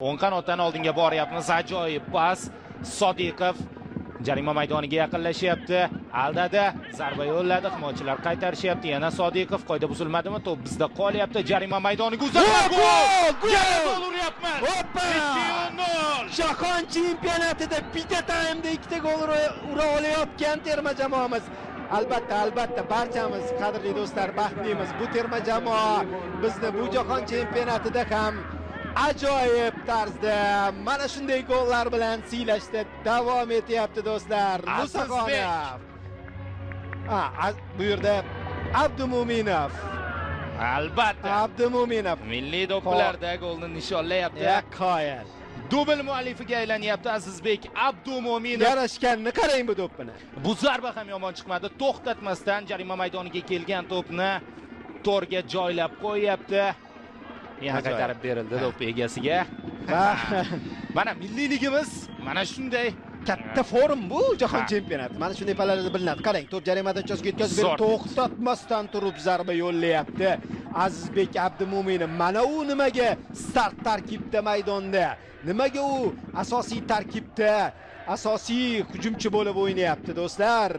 O'ng qanotdan oldinga boryapmiz. Ajoyib pas. Sodiqov jarima maydoniga yaqinlashyapti. Aldadi, zarba yo'lladi. Himoyachilar qaytarishyapti. Yana Sodiqov qoida buzilmadimi? To'p bizda qolyapti. Jarima maydoniga uzatilgan gol! Yana gol uryapmiz. 2-0. Jahon chempionatida bitta taymda ikkita gol ura olayotgan terma jamoamiz. Albatta barchamiz qadrli do'stlar baxtlimiz. Bu terma jamoa bizni bu jahon chempionatida ham ajoyib tarzda mana shunday gollar bilan siylashda davom etyapti do'stlar. Musaxonov. Bu yerda Abdumo'minov. Albatta. Abdumo'minov Milliy do'ppilarda golni nishonlayapti. Qoyil. Dubl muallifiga aylanyapti Azizbek Abdumo'minov. Yarashganni qarang bu to'pni. Bu zarba ham yomon chiqmadi. To'xtatmasdan jarima maydoniga kelgan to'pni to'rga joylab qo'yapti. Yana qaytarib berildi to'p egasiga. Mana milliyligimiz mana shunday katta forum bu jahon chempionati. Mana shunday pallarda bilinadi. Qarang, to'p jarima maydonchasiga yetkazib berib, to'xtatmasdan turib zarba yo'llayapti. Azizbek Abdumo'minov mana u nimaga start tarkibda maydonda, nimaga u asosiy tarkibda, asosiy hujumchi bo'lib o'ynayapti do'stlar.